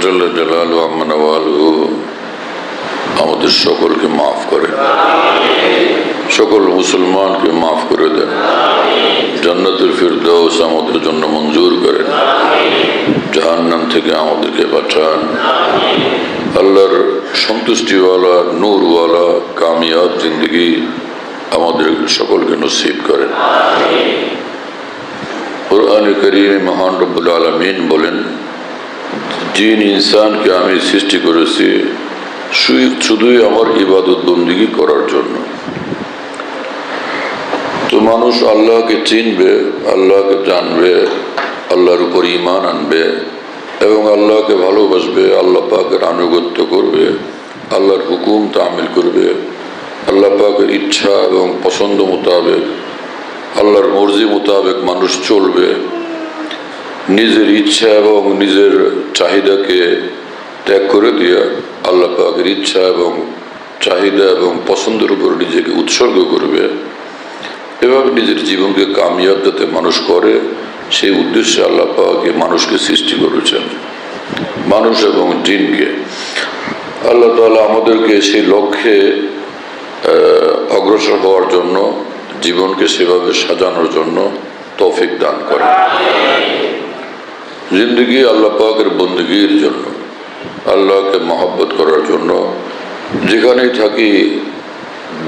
জাল্লা জালালুহু আম্মা নাওয়ালুহু আমাদের সকলকে মাফ করেন, সকল মুসলমানকে মাফ করে দেন, জান্নাতুল ফিরদাউস আমাদের জন্য মঞ্জুর করেন, জাহান্নাম থেকে আমাদেরকে বাঁচান। আল্লাহর সন্তুষ্টিওয়ালা নূরওয়ালা কামিয়াব জিন্দগি আমাদের সকলকে নসিব করেন। কুরআনে কারীমে মহান রব্বুল আলামিন বলেন, জিন ইনসানকে আমি সৃষ্টি করেছি শুধুই আমার ইবাদত বন্দেগী করার জন্য। তো মানুষ আল্লাহকে চিনবে, আল্লাহকে জানবে, আল্লাহর উপর ঈমান আনবে এবং আল্লাহকে ভালোবাসবে, আল্লাহ পাকের আনুগত্য করবে, আল্লাহর হুকুম তামিল করবে, আল্লাহ পাকের ইচ্ছা এবং পছন্দ মোতাবেক, আল্লাহর মর্জি মোতাবেক মানুষ চলবে। নিজের ইচ্ছা এবং নিজের চাহিদাকে ত্যাগ করে দিয়ে আল্লাহ পাকের ইচ্ছা এবং চাহিদা এবং পছন্দের উপর নিজেকে উৎসর্গ করবে। এভাবে নিজের জীবনকে কামিয়াব যাতে মানুষ করে, সেই উদ্দেশ্যে আল্লাহ পাক মানুষকে সৃষ্টি করেছেন, মানুষ এবং জিনকে। আল্লাহ তাআলা আমাদেরকে সেই লক্ষ্যে অগ্রসর হওয়ার জন্য, জীবনকে সেভাবে সাজানোর জন্য তৌফিক দান করেন। জিন্দগি আল্লাহ পাকের বন্দেগীর জন্য, আল্লাহকে মহব্বত করার জন্য। যেখানেই থাকি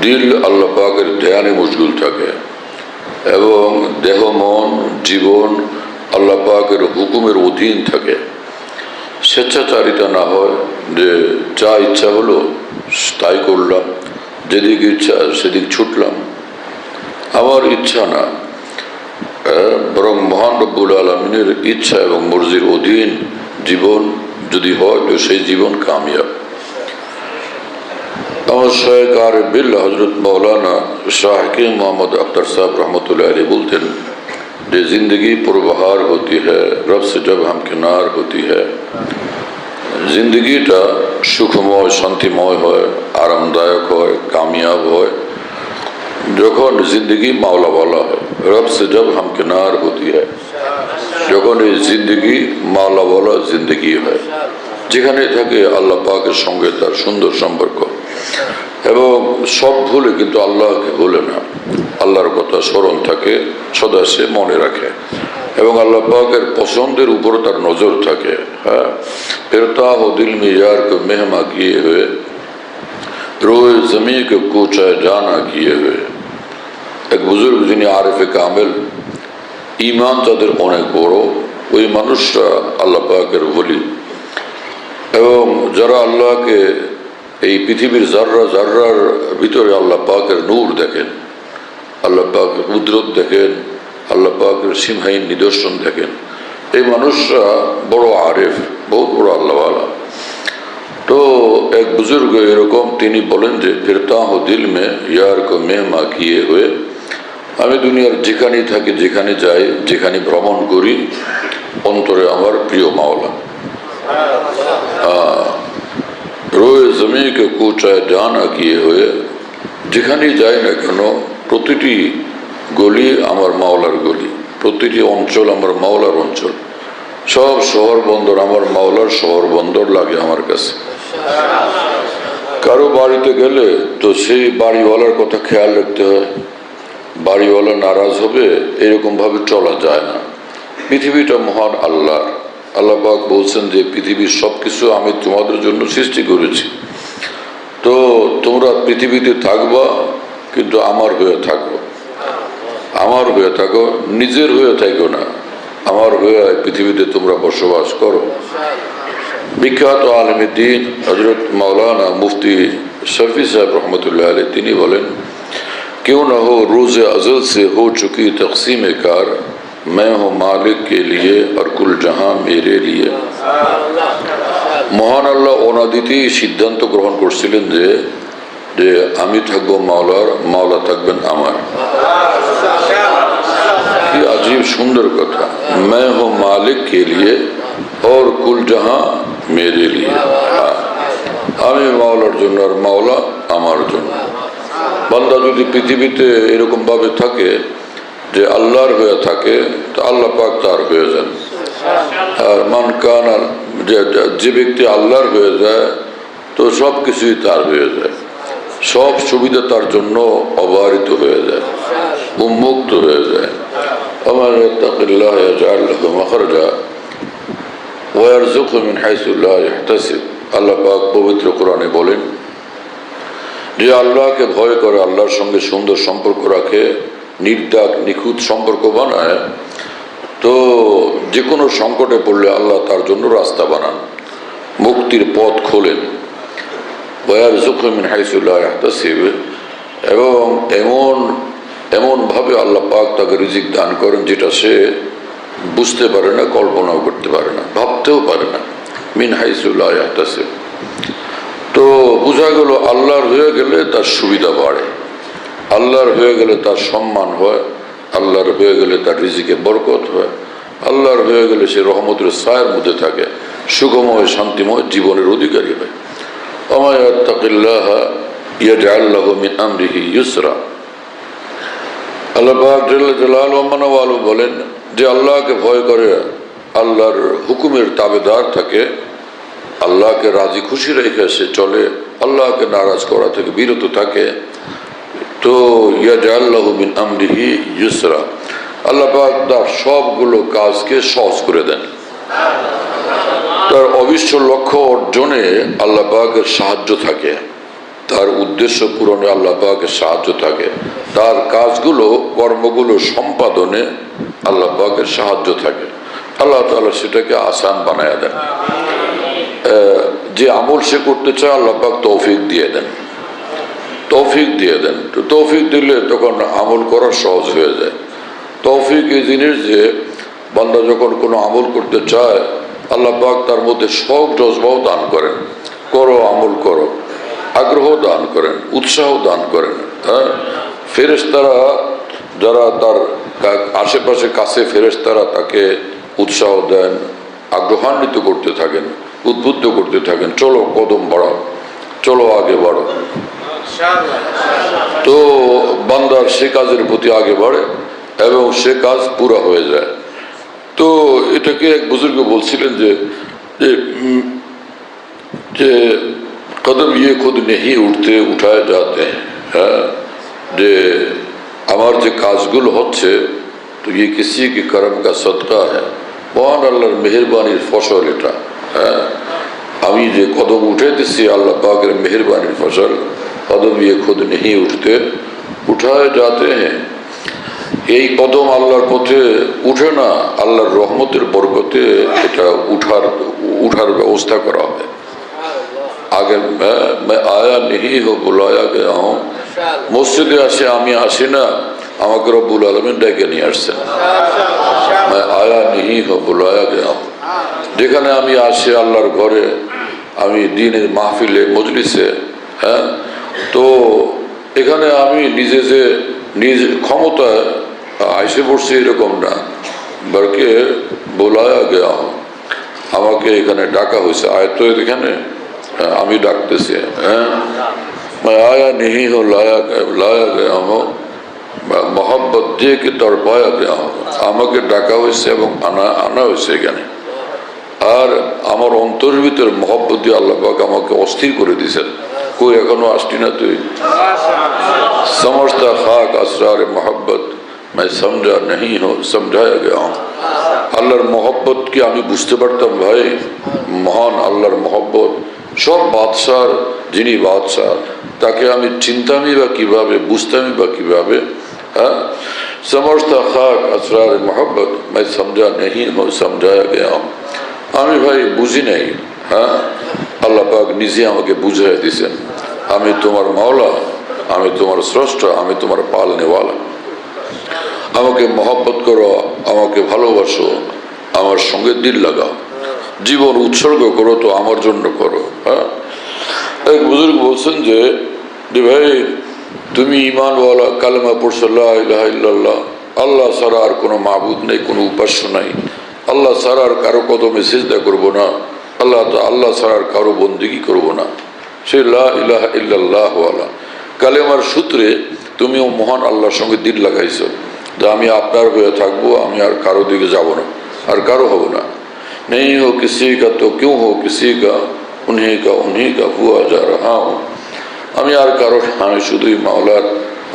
দিল আল্লাহ পাকের ধ্যানে মশগুল থাকে এবং দেহ মন জীবন আল্লাহ পাকের হুকুমের অধীন থাকে। স্বেচ্ছাচারিতা না হয় যে যা ইচ্ছা হলো তাই করলাম, যেদিক ইচ্ছা সেদিক ছুটলাম, আমার ইচ্ছা না, বরং মহান রব্বুল আলামিনের ইচ্ছা এবং মর্জির অধীন জীবন যদি হয় তো সেই জীবন কামিয়াব। আমার শায়েখ আরিফ বিল্লাহ হযরত মাওলানা শাহ হাকিম মোহাম্মদ আখতার साहब रहमतुल्लाह अलैह बोलते हैं कि जिंदगी पुरबहार होती है रब से जब हम किनार होती है। जिंदगीটা সুখময় শান্তিময় হয়, আরামদায়ক হয়, কামিয়াব হয় যখন জিন্দগি মাওলাওয়ালা হয়। রব সে জব হাম কিনার হতি হয়, যখন এই জিন্দগি মাওলাওয়ালা জিন্দগি হয়, যেখানে থাকে আল্লাহ পাকের সঙ্গে তার সুন্দর সম্পর্ক এবং সব ভুলে কিন্তু আল্লাহকে ভুলে না, আল্লাহর কথা স্মরণ থাকে, সদা সে মনে রাখে এবং আল্লাহ পাকের পছন্দের উপর তার নজর থাকে। হ্যাঁ, ফিরতা হো দিল মে यार को मेहमा किए हुए रोए जमी के कोचा जाना किए हुए। এক বুজুর্গ যিনি আরিফে কামেল, ঈমান তাদের অনেক বড়, ওই মানুষরা আল্লাহ পাকের ওলি এবং যারা আল্লাহকে এই পৃথিবীর জাররা জাররার ভিতরে আল্লাহ পাকের নূর দেখেন, আল্লাহ পাকের কুদরত দেখেন, আল্লাহ পাকের সীমাহীন নিদর্শন দেখেন, এই মানুষরা বড় আরিফ, বহুত বড় আল্লাহওয়ালা। তো এক বুজুর্গ এরকম তিনি বলেন যে ফিরতা হো দিল মে यार को मेहमा किए हुए, আমি দুনিয়ার যেখানেই থাকি, যেখানে যাই, যেখানে ভ্রমণ করি, অন্তরে আমার প্রিয় মাওলা। রোয়ে জমি কে কোচায় জানা কিয়ে হয়ে, যেখানেই যাই না কেন প্রতিটি গলি আমার মাওলার গলি, প্রতিটি অঞ্চল আমার মাওলার অঞ্চল, সব শহর বন্দর আমার মাওলার শহর বন্দর লাগে আমার কাছে। কারো বাড়িতে গেলে তো সেই বাড়িওয়ালার কথা খেয়াল রাখতে হয়, বাড়িওয়ালা নারাজ হবে এরকম ভাবে চলা যায় না। পৃথিবীটা মহান আল্লাহর। আল্লাহ পাক বলছেন যে পৃথিবীর সবকিছু আমি তোমাদের জন্য সৃষ্টি করেছি, তো তোমরা পৃথিবীতে থাকবা কিন্তু আমার হয়ে থাকো, আমার হয়ে থাকো, নিজের হয়ে থাকো না, আমার হয়ে পৃথিবীতে তোমরা বসবাস করো। বিখ্যাত আলেম দ্বীন হযরত মাওলানা মুফতি শফি সাহেব रहमतुल्लाह अलैह তিনি বলেন, क्यों न हो रोज़ अज़ल से हो चुकी तक़सीम कार, मैं हूँ मालिक के लिए और कुल जहां मेरे लिए। মহান আল্লাহ অনাদিতেই সিদ্ধান্ত গ্রহণ করছিলেন যে যে আমি থাকবো মাওলার, মাওলা থাকবেন আমার। কি আজীব সুন্দর কথা, मैं हूँ मालिक के लिए और कुल जहां मेरे लिए। আমি মাওলার জন্য আর মাওলা আমার জন্য। বান্দা যদি পৃথিবীতে এরকম ভাবে থাকে যে আল্লাহর হয়ে থাকে, তো আল্লাহ পাক তার হয়ে যান। আর মান কানা যে ব্যক্তি আল্লাহর হয়ে যায় তো সব কিছুই তার হয়ে যায়, সব সুবিধা তার জন্য অবারিত হয়ে যায়, উন্মুক্ত হয়ে যায়। আমার ইয়াত্তাকিল্লাহ ইয়াজআল লাহু মাখরাজা ওয়া ইয়ারযুকহু মিন হাইসু লা ইয়াহতাসিব। আল্লাহ পাক পবিত্র কোরআনে বলেন যে আল্লাহকে ভয় করে, আল্লাহর সঙ্গে সুন্দর সম্পর্ক রাখে, নির্দাগ নিখুঁত সম্পর্ক বানায়, তো যে কোনো সংকটে পড়লে আল্লাহ তার জন্য রাস্তা বানান, মুক্তির পথ খোলেন। ওয়ারযুকহু মিন হাইসু লা ইয়াহতাসিব, এবং এমনভাবে আল্লাহ পাক তাকে রিজিক দান করেন যেটা সে বুঝতে পারে না, কল্পনাও করতে পারে না, ভাবতেও পারে না। মিন হাইসু লা ইয়াহতাসিব, তো বোঝা গেল আল্লাহর হয়ে গেলে তার সুবিধা বাড়ে, আল্লাহর হয়ে গেলে তার সম্মান হয়, আল্লাহর হয়ে গেলে তার রিজিকে বরকত হয়, আল্লাহর হয়ে গেলে সে রহমতের ছায়ার মধ্যে থাকে, সুখময় শান্তিময় জীবনের অধিকারী হয়। ওয়া ইয়াত্তাকিল্লাহ ইয়াজআল লাহু মিন আমরিহি ইউসরা। আল্লাহ পাক জাল্লা জালালুহু বলেন যে আল্লাহকে ভয় করে, আল্লাহর হুকুমের তাবেদার থাকে, আল্লাহকে রাজি খুশি রেখে সে চলে, আল্লাহকে নারাজ করা থেকে বিরত থাকে, তো ইয়াজআল লাহু মিন আমরিহি ইউসরা, আল্লাহ পাক তার সবগুলো কাজকে সহজ করে দেন। তার অবিশ্ব লক্ষ্য অর্জনে আল্লাহ পাকের সাহায্য থাকে, তার উদ্দেশ্য পূরণে আল্লাহ পাকের সাহায্য থাকে, তার কাজগুলো কর্মগুলো সম্পাদনে আল্লাহ পাকের সাহায্য থাকে। আল্লাহ তাআলা সেটাকে আসান বানায় দেন। যে আমল সে করতে চায় আল্লাহ পাক তৌফিক দিয়ে দেন, তৌফিক দিয়ে দেন। তো তৌফিক দিলে তখন আমল করা সহজ হয়ে যায়। তৌফিক এই জিনিস যে বান্দা যখন কোনো আমল করতে চায় আল্লাহ পাক তার মধ্যে শখ জজবাও দান করেন, করো আমল করো, আগ্রহ দান করেন, উৎসাহ দান করেন। হ্যাঁ, ফেরেশতারা যারা তার আশেপাশে কাছে ফেরেশতারা তাকে উৎসাহ দেন, আগ্রহান্বিত করতে থাকেন, উদ্বুদ্ধ করতে থাকেন, চলো কদম বাড়াও, চলো আগে বাড়ো। তো বান্দার সে কাজের প্রতি আগে বাড়ে এবং সে কাজ পুরা হয়ে যায়। তো এটাকে এক বুজুর্গ বলছিলেন যে কদম ইয়ে খুদ নেহি উঠতে উঠায় যাতে। হ্যাঁ, যে আমার যে কাজগুলো হচ্ছে তো ইয়ে কিসি কি করম কা সদকা হ্যাঁ, মহান আল্লাহর মেহেরবানির ফসল এটা। হ্যাঁ, আমি যে কদম উঠাইতেছি আল্লাহ পাকের মেহেরবানির ফসল। কদম ইয়ে খুদ নেহি উঠতে উঠায় যাতে হ্যাঁ, এই কদম আল্লাহর পথে উঠে না, আল্লাহর রহমতের বরকতে এটা উঠার ব্যবস্থা করা হবে। আগে আয়া নেহি হো বুলায়া গয়া হুঁ, মসজিদে আসে আমি আসি না, আমাকে রব্বুল আলামিন ডেকে নিয়ে আসছেন। আয়া নেহি হো বুলায়া গয়া হুঁ, যেখানে আমি আসি আল্লাহর ঘরে, আমি দ্বীনের মাহফিলে মজলিসে, হ্যাঁ, তো এখানে আমি নিজে যে নিজ ক্ষমতায় আইসে পড়ছি এরকম না, বলকে বোলায়া গেয়া, আমাকে এখানে ডাকা হয়েছে। আয়তো এখানে আমি ডাকতেছি। হ্যাঁ, আয়া নেহি হো লায়া গয়া হো, মোহাব্বত দিয়ে কে তড়পায়া গয়া হো, আমাকে ডাকা হয়েছে এবং আনা হয়েছে এখানে। আর আমার অন্তরের ভিতরে মোহাব্বত দিয়ে আল্লাহ পাক আমাকে অস্থির করে দিয়েছেন। কই এখনো আসছি না তুই? समझता खाक असरार मोहब्बत मैं समझा नहीं हो समझाया गया हूँ। আল্লাহর মোহব্বত কি আমি বুঝতে পারতাম ভাই? মহান আল্লাহর মোহব্বত, সব বাদশার যিনি বাদশাহ তাকে আমি চিন্তামি বা কিভাবে, বুঝতামই বা কিভাবে? হ্যাঁ, समझता खाक असरार मोहब्बत मैं समझा नहीं हो समझाया गया हूँ। আমি ভাই বুঝি নাই। হ্যাঁ, আল্লাহ পাক নিজে আমাকে বুঝাই দিয়েছেন, আমি তোমার মাওলা, আমি তোমার স্রষ্টা, আমি তোমার পালনেওয়ালা। আমাকে মহব্বত করো, আমাকে ভালোবাসো, আমার সঙ্গে দিল লাগাও, জীবন উৎসর্গ করো তো আমার জন্য করো। হ্যাঁ, এক বুজুর্গ বলছেন যে ভাই তুমি ঈমানওয়ালা, কালেমা পড়ছো লা ইলাহা ইল্লাল্লাহ, আল্লাহ ছাড়া আর কোনো মাবুদ নেই, কোনো উপাস্য নাই, আল্লাহ ছাড়া আর কারো কদমে সিজদা করবো না, আল্লাহ ছাড়া আর কারো বন্দেগী করবো না, সে লা ইলাহা ইল্লাল্লাহ ওয়ালা কালেমার সূত্রে তুমিও মহান আল্লাহর সঙ্গে দিল লাগাইছো যে আমি আপনার হয়ে থাকবো, আমি আর কারো দিকে যাব না, আর কারো হব না। नहीं हो किसी का तो क्यों हो किसी का, उन्हीं का हुआ जा रहा हूँ। আমি আর কারোর আমি শুধুই মাওলার,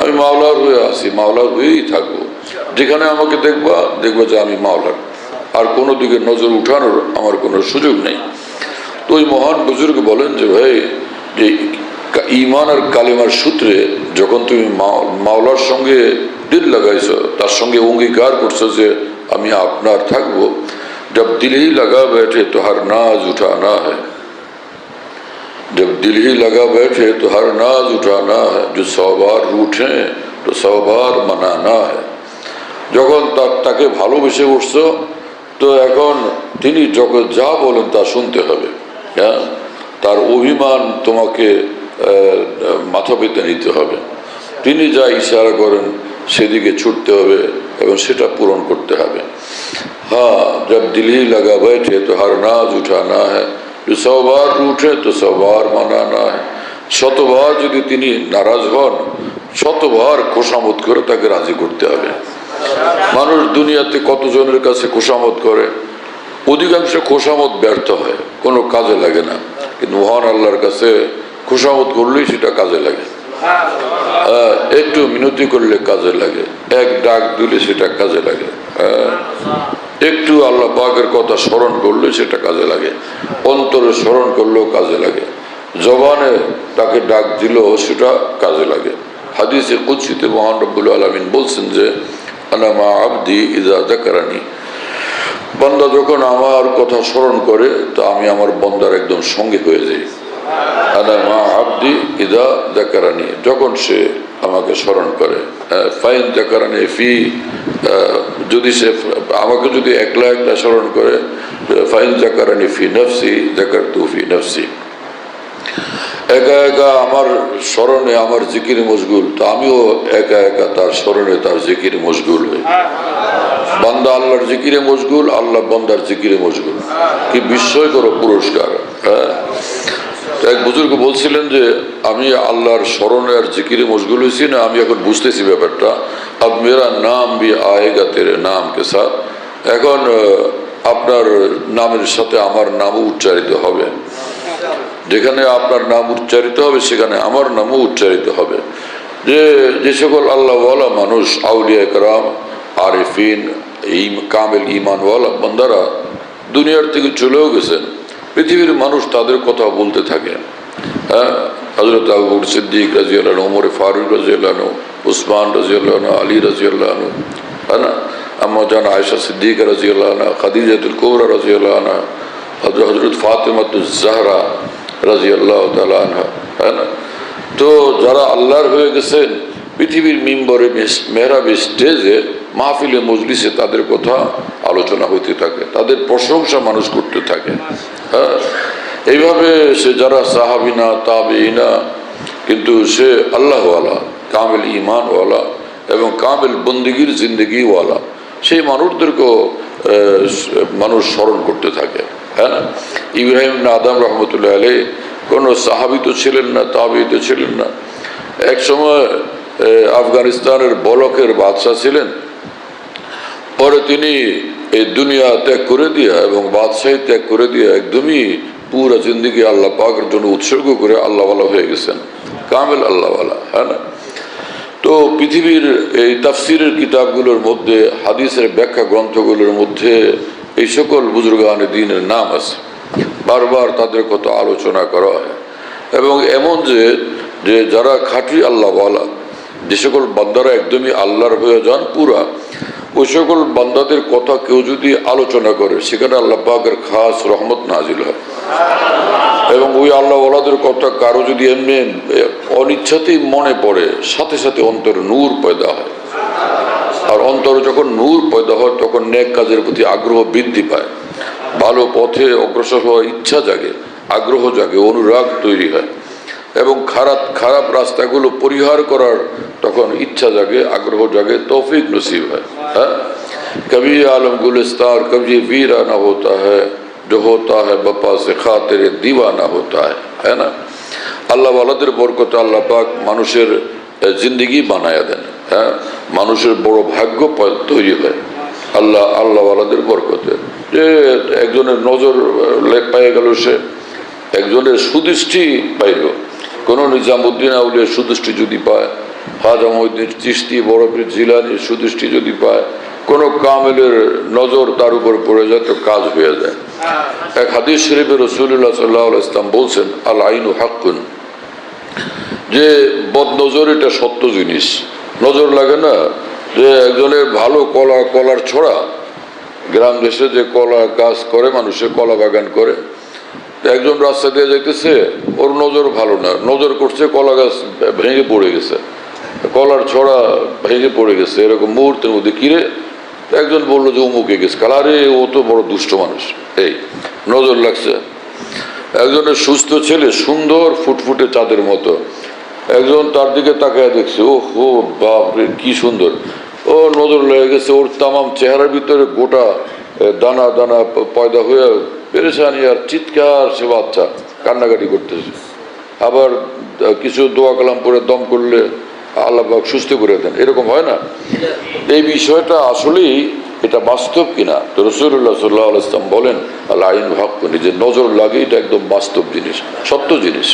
আমি মাওলার হয়ে আসি, মাওলার হয়েই থাকবো। যেখানে আমাকে দেখবা যে আমি মাওলার, আর কোনো দিকে নজর উঠানোর আমার কোনো সুযোগ নেই। তো ওই মহান বুজুর্গ বলেন যে ভাই, যে ঈমান আর কালেমার সূত্রে যখন তুমি মাওলার সঙ্গে দিল লাগাইছো, তার সঙ্গে অঙ্গীকার করছো যে আমি আপনার থাকবো, जब दिल ही लगा बैठे तो हर नाज उठाना है, जब दिल ही लगा बैठे तो हर नाज उठाना है, जो 100 बार रूठे तो 100 बार मनाना है। যখন তাকে ভালোবেসে উঠছো, তো এখন তিনি যখন যা বলেন তা শুনতে হবে। হ্যাঁ, তার অভিমান তোমাকে মাথা পেতে নিতে হবে। তিনি যা ইশারা করেন সেদিকে ছুটতে হবে এবং সেটা পূরণ করতে হবে। हाँ, जब दिल ही लगा बैठे तो हर नाज उठाना है, जो 100 बार रूठे तो 100 बार मनाना है। 100 বার যদি তিনি নারাজ হন, 100 বার খোশামত করে তাকে রাজি করতে হবে। মানুষ দুনিয়াতে কতজনের কাছে খোশামত করে, অধিকাংশ খোশামত ব্যর্থ হয়, কোনো কাজে লাগে না। কিন্তু মহান আল্লাহর কাছে খোশামত করলেই সেটা কাজে লাগে। একটু মিনতি করলে কাজে লাগে, এক ডাক দিলে সেটা কাজে লাগে, একটু আল্লাহ পাকের কথা স্মরণ করলে সেটা কাজে লাগে, অন্তরে স্মরণ করলেও কাজে লাগে, জবানে তাকে ডাক দিলেও সেটা কাজে লাগে। হাদিসে কুদসিতে মহান রব্বুল আলামিন বলছেন যে আনা মা আবদি ইযা যাকারানি, বান্দা যখন আমার কথা স্মরণ করে তো আমি আমার বান্দার একদম সঙ্গে হয়ে যাই। আনা মা আবদি ইযা যাকারানি, যখন সে আমাকে স্মরণ করে। ফাইন যাকারানি ফি, যদি সে আমাকে যদি একলা একলা স্মরণ করে, ফাইন যাকারানি ফি নফসি যাকারতু ফি নফসি, একা একা আমার স্মরণে আমার জিকিরে মশগুল, তো আমিও একা একা তার স্মরণে তার জিকিরে মশগুল হই। বান্দা আল্লাহর জিকিরে মশগুল, আল্লাহ বান্দার জিকিরে মশগুল। কি বিস্ময়কর পুরস্কার! হ্যাঁ, এক বুজুর্গ বলছিলেন যে আমি আল্লাহর স্মরণে আর জিকিরে মশগুল হয়েছি না, আমি এখন বুঝতেছি ব্যাপারটা। আব মেরা নাম ভি আয়েগা তেরে নাম কে সাথ, এখন আপনার নামের সাথে আমার নামও উচ্চারিত হবে। যেখানে আপনার নাম উচ্চারিত হবে সেখানে আমার নামও উচ্চারিত হবে। যে সকল আল্লাহওয়ালা মানুষ, আউলিয়া کرام, আরিফিন, কামেল ঈমানওয়ালা বান্দারা দুনিয়ার থেকে চলেও গেছেন, পৃথিবীর মানুষ তাদের কথা বলতে থাকে। হ্যাঁ, হযরত আবু বকর সিদ্দিক রাদিয়াল্লাহু আনহু, ওমর ফারুক রাদিয়াল্লাহু আনহু, উসমান রাদিয়াল্লাহু আনহু, আলী রাদিয়াল্লাহু আনহু, है ना, अम्मा जान आयशा सिद्दीक़ा रज़ियल्लाहु अन्हा, खदीजतुल कुबरा रज़ियल्लाहु अन्हा, हज़रत फातिमातुज़ ज़हरा রাদিয়াল্লাহু তাআলা আনহা, है ना। তো যারা আল্লাহর হয়ে গেছেন, পৃথিবীর মিম্বরে, মেহরাবে, স্টেজে, মাহফিলে, মজলিসে তাদের কথা আলোচনা হতে থাকে, তাদের প্রশংসা মানুষ করতে থাকে। হ্যাঁ, এইভাবে সে যারা সাহাবিনা, তাবেঈনা, কিন্তু সে আল্লাহওয়ালা, কামেল ঈমানওয়ালা এবং কামেল বন্দেগীর জিন্দেগিওয়ালা, সেই মানুষদেরকেও মানুষ স্মরণ করতে থাকে। হ্যাঁ না, ইব্রাহিম ইবনে আদম রহমতুল্লাহ আলাইহি কোনো সাহাবী তো ছিলেন না, তাবেঈ তো ছিলেন না। এক সময় আফগানিস্তানের বলকের বাদশাহ ছিলেন। পরে তিনি এই দুনিয়া ত্যাগ করে দিয়া এবং বাদশাহী ত্যাগ করে দিয়া একদমই পুরা জিন্দেগি আল্লাহ পাকের জন্য উৎসর্গ করে আল্লাহওয়ালা হয়ে গেছেন, কামেল আল্লাহওয়ালা। হ্যাঁ না, তো পৃথিবীর এই তাফসিরের কিতাবগুলোর মধ্যে, হাদিসের ব্যাখ্যা গ্রন্থগুলোর মধ্যে এই সকল বুজুর্গানে দ্বীনের নাম আছে, বারবার তাদের কথা আলোচনা করা হয়। এবং এমন যে যারা খাঁটি আল্লাহওয়ালা, যে সকল বান্দারা একদমই আল্লাহর হয়ে যান পুরা, ওই সকল বান্দাদের কথা কেউ যদি আলোচনা করে সেখানে আল্লাহ পাকের খাস রহমত নাজিল হয়। এবং ওই আল্লাহওয়ালাদের কথা কারো যদি এমনি অনিচ্ছাতেই মনে পড়ে, সাথে সাথে অন্তরে নূর পয়দা হয়। আর অন্তরে যখন নূর পয়দা হয় তখন নেক কাজের প্রতি আগ্রহ বৃদ্ধি পায়, ভালো পথে অগ্রসর হওয়ার ইচ্ছা জাগে, আগ্রহ জাগে, অনুরাগ তৈরি হয় এবং খারাপ রাস্তাগুলো পরিহার করার তখন ইচ্ছা জাগে, আগ্রহ জাগে, তৌফিক নসিব হয়। হ্যাঁ, কবি আলম গুলিস্তান কবি वीराना होता है, जो होता है बपा से खातिर दीवाना होता है, है ना। আল্লাহ ওয়ালাদের বরকতে আল্লাহ পাক মানুষের জিন্দেগি বানায়া দেন। হ্যাঁ, মানুষের বড় ভাগ্য তৈরি হয় আল্লাহ ওয়ালাদের বরকতে। যে একজনের নজর পেয়ে গেল, সে একজনের সুদৃষ্টি পাইল। কোনো নিজামুদ্দিন আউলিয়ার সুদৃষ্টি যদি পায়, খাজা মঈনুদ্দিন চিশতি, বড় পীর জিলানীর সুদৃষ্টি যদি পায়, কোনো কামেলের নজর তার উপর পড়ে যায় তো কাজ হয়ে যায়। এক হাদিস শরীফে রাসূলুল্লাহ সাল্লাল্লাহু আলাইহি ওয়াসাল্লাম বলছেন, আল আইনু হাক্কুন, যে বদনজর এটা সত্য জিনিস। নজর লাগে না যে একজনের ভালো কলার ছড়া, গ্রাম দেশে যে কলা গাছ করে, মানুষের কলা বাগান করে, একজন রাস্তা দিয়ে যাইতেছে, ওর নজর ভালো না, নজর করছে কলা গাছ ভেঙে পড়ে গেছে, কলার ছড়া ভেঙে পড়ে গেছে, এরকম মুহূর্তের মধ্যে কিরে একজন বললো যে অমুকে গেছে, কালারে ও তো বড় দুষ্ট মানুষ, এই নজর লাগছে। একজনের সুস্থ ছেলে, সুন্দর ফুটফুটে চাঁদের মতো, একজন তার দিকে তাকায় দেখছে, ও হো বাপরে কি সুন্দর, ও নজর লেগে গেছে, ওর তামাম চেহারার ভিতরে গোটা দানা দানা পয়দা হয়ে পেরেশানি আর চিৎকার, সে বাচ্চা কান্নাকাটি করতেছে। আবার কিছু দোয়া কালাম পরে দম করলে আল্লাহ পাক সুস্থ করে দেন, এরকম হয় না? এই বিষয়টা আসলেই এটা বাস্তব কিনা? তো রাসূলুল্লাহ সাল্লাল্লাহু আলাইহি ওয়াসাল্লাম বলেন, আল আইন হাক্কুন, যে নজর লাগে এটা একদম বাস্তব জিনিস, সত্য জিনিস।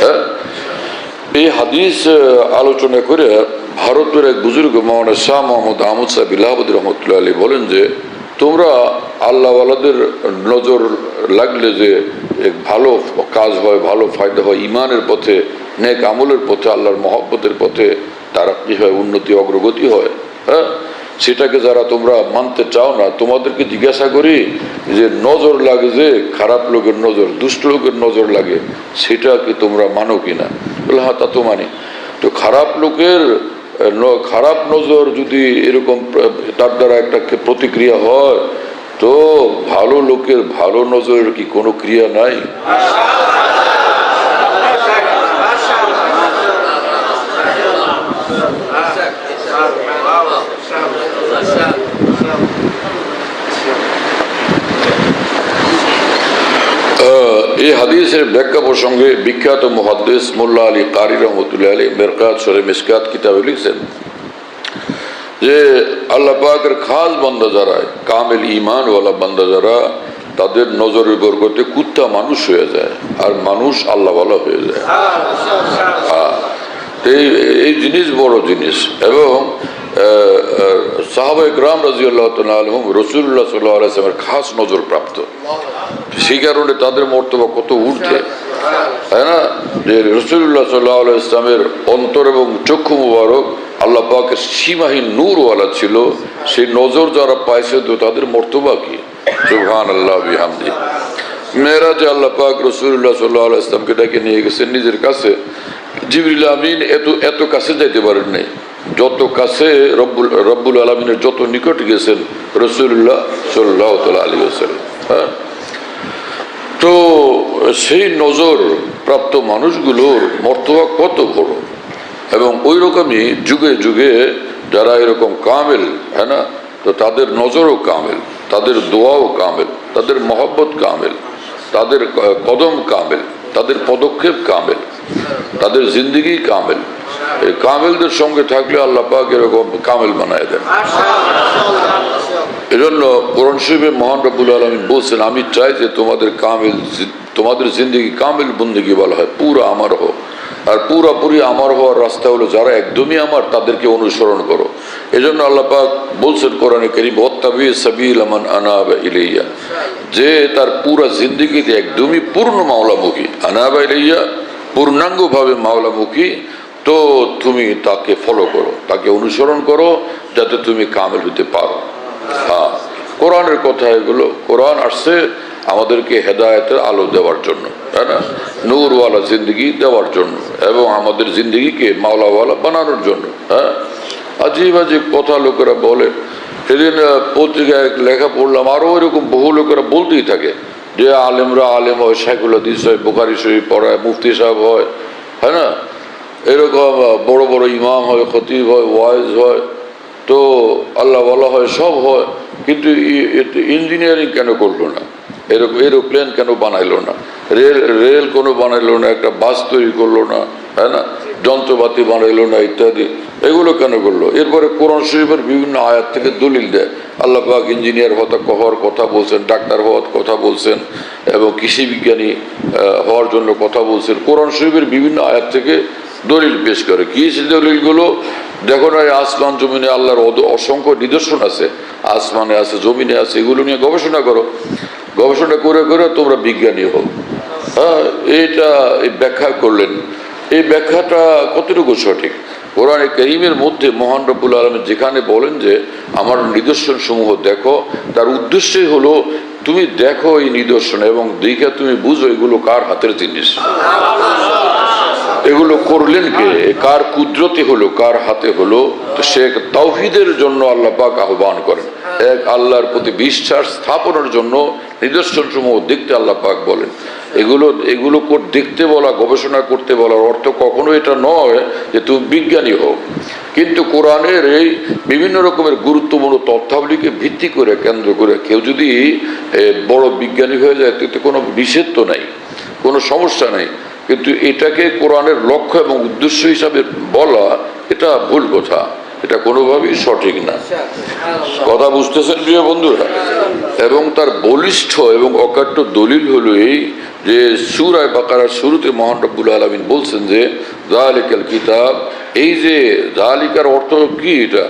হ্যাঁ, এই হাদিস আলোচনা করে ভারতের এক বুজুর্গ মাওলানা শাহ মোহাম্মদ আহমদ সাহেব ইলাহাবাদী রহমতুল্লাহ আলী বলেন যে, তোমরা আল্লাহওয়ালাদের নজর লাগলে যে ভালো কাজ হয়, ভালো ফায়দা হয়, ইমানের পথে, নেক আমলের পথে, আল্লাহর মহব্বতের পথে তারাক্কি হয়, উন্নতি অগ্রগতি হয়। হ্যাঁ, সেটাকে যারা তোমরা মানতে চাও না, তোমাদেরকে জিজ্ঞাসা করি যে নজর লাগে, যে খারাপ লোকের নজর, দুষ্ট লোকের নজর লাগে, সেটা কি তোমরা মানো কিনা? বলে হ্যাঁ, তা তো মানি। তো খারাপ লোকের খারাপ নজর যদি এরকম তার দ্বারা একটা প্রতিক্রিয়া হয়, তো ভালো লোকের ভালো নজরের কি কোনো ক্রিয়া নাই? এই হাদিসের ব্যাখ্যা প্রসঙ্গে বিখ্যাত মুহাদ্দিস মোল্লা আলী কারি রহমতুল্লাহ আলী মেরকাত শরে মিশকাত কিতাবে লিখছেন যে, আল্লাহ পাকের খাস বান্দা যারা, কামেল ঈমানওয়ালা বান্দা যারা, তাদের নজরের বরকতে কুত্তা মানুষ হয়ে যায় আর মানুষ আল্লাহওয়ালা হয়ে যায়। এই জিনিস বড় জিনিস। এবং সাহাবা ইকরাম রাদিয়াল্লাহু তাআলা আনহুম রাসূলুল্লাহ সাল্লাল্লাহু আলাইহি ওয়াসাল্লামের খাস নজর প্রাপ্ত, সেই কারণে তাদের মর্তবা কত ঊর্ধ্বে, তাই না? যে রাসূলুল্লাহ সাল্লাল্লাহু আলাইহি ওয়াসাল্লামের অন্তর এবং চক্ষু মুবারক আল্লাহ পাকের সীমাহীন নূরওয়ালা ছিল, সেই নজর যারা পাইছে তো তাদের মর্তবা কি! সুবহানাল্লাহ বিহামদিহি। মেরাজে আল্লাহ পাক রাসূলুল্লাহ সাল্লাল্লাহু আলাইহি ওয়াসাল্লামকে ডেকে নিয়ে গেছেন নিজের কাছে। জিবরিল আমিন এত কাছে যাইতে পারেন নাই, যত কাছে রব্বুল আলামিনের যত নিকট গেছেন রাসূলুল্লাহ সাল্লাল্লাহু আলাইহি ওয়াসাল্লাম। হ্যাঁ, তো সেই নজর প্রাপ্ত মানুষগুলোর মর্তবা কত বড়, এবং ওই রকমই যুগে যুগে যারা এরকম কামেল, হ্যাঁ না, তো তাদের নজরও কামেল, তাদের দোয়াও কামেল, তাদের মহব্বত কামেল, তাদের কদম কামেল, তাদের পদক্ষেপ কামেল, তাদের জিন্দেগি কামেল। এই কামেলদের সঙ্গে থাকলে আল্লাহ পাক এরকম কামেল বানায় দেন। এজন্য কোরআন শরীফে মহান রব্বুল আলামিন বলছেন, আমি চাই যে তোমাদের জিন্দেগি কামেল বন্দেগি বলা হয়, পুরা আমার হোক। আর পুরাপুরি আমার হওয়ার রাস্তা হলো যারা একদমই আমার, তাদেরকে অনুসরণ করো। এজন্য আল্লাহ পাক বলছেন কোরআনে কারীম, ওয়াত্তাবি সাবিল মান আনাবা ইলাইয়া, যে তার পুরা জিন্দেগিতে একদমই পূর্ণ মাওলামুখী, আনাবা ইলাইয়া পূর্ণাঙ্গভাবে মাওলামুখী, তো তুমি তাকে ফলো করো, তাকে অনুসরণ করো, যাতে তুমি কামেল হতে পারো। হ্যাঁ, কোরআনের কথা এগুলো। কোরআন আসছে আমাদেরকে হেদায়েতের আলো দেওয়ার জন্য, তাই না, নূরওয়ালা জিন্দগি দেওয়ার জন্য, এবং আমাদের জিন্দগিকে মাওলাওয়ালা বানানোর জন্য। হ্যাঁ, আজীব আজীব কথা লোকেরা বলে। সেদিন পত্রিকায় লেখা পড়লাম, আরও এরকম বহু লোকেরা বলতেই থাকে যে আলেমরা আলেম হয়, শাইখুল হাদিস হয়, বুখারী শরীফ পড়ায়, মুফতি সাহেব হয়, হ্যাঁ না, এরকম বড় বড় ইমাম হয়, খতিব হয়, ওয়াইজ হয়, তো আল্লাহ ওয়ালা হয়, সব হয়, কিন্তু ইঞ্জিনিয়ারিং কেন করলো না? এরকম এরোপ্লেন কেন বানাইলো না? রেল কেন বানাইলো না? একটা বাস তৈরি করলো না? তাই না? যন্ত্রপাতি বানাইলো না ইত্যাদি, এগুলো কেন করলো? এরপরে কোরআন শরীফের বিভিন্ন আয়াত থেকে দলিল দেয়। আল্লাহ পাক ইঞ্জিনিয়ার হওয়ার কথা বলছেন, ডাক্তার হওয়ার কথা বলছেন, এবং কৃষি বিজ্ঞানী হওয়ার জন্য কথা বলছেন। কোরআন শরীফের বিভিন্ন আয়াত থেকে দলিল পেশ করে। কি সে দলিলগুলো? দেখো না, আসমান জমিনে আল্লাহর অসংখ্য নিদর্শন আছে, আসমানে আছে, জমিনে আছে, এগুলো নিয়ে গবেষণা করো। গবেষণা করে করে তোমরা বিজ্ঞানী হও। হ্যাঁ, এইটা ব্যাখ্যা করলেন। এই ব্যাখ্যাটা কতটুকু সঠিক? কোরআনে কারীমের মধ্যে মহান রব্বুল আলামিন যেখানে বলেন যে আমার নিদর্শন সমূহ দেখো, তার উদ্দেশ্যই হলো তুমি দেখো এই নিদর্শন এবং দেখে তুমি বুঝো এগুলো কার হাতের জিনিস, এগুলো করলেন কে, কার কুদরতি হলো, কার হাতে হলো। তো সে তাওহীদের জন্য আল্লাহ পাক আহ্বান করেন, এক আল্লাহর প্রতি বিশ্বাস স্থাপনের জন্য নিদর্শন সমূহ দেখতে আল্লাহ পাক বলেন। এগুলো দেখতে বলা, গবেষণা করতে বলার অর্থ কখনো এটা নয় যে তুমি বিজ্ঞানী হও। কিন্তু কোরআনের এই বিভিন্ন রকমের গুরুত্বপূর্ণ তথ্যাবলীকে ভিত্তি করে, কেন্দ্র করে কেউ যদি বড় বিজ্ঞানী হয়ে যায় তাতে কোনো নিষেধ তো নাই, কোনো সমস্যা নেই। কিন্তু এটাকে কোরআনের লক্ষ্য এবং উদ্দেশ্য হিসাবে বলা এটা ভুল কথা, এটা কোনোভাবেই সঠিক না। কথা বুঝতেছেন প্রিয় বন্ধুরা? এবং তার বলিষ্ঠ এবং অকাট্য দলিল হলো এই যে সূরা বাকারার শুরুতে মহান রব্বুল আলামিন বলছেন যে যালিকাল কিতাব, এই যে যালিকার অর্থ কি? এটা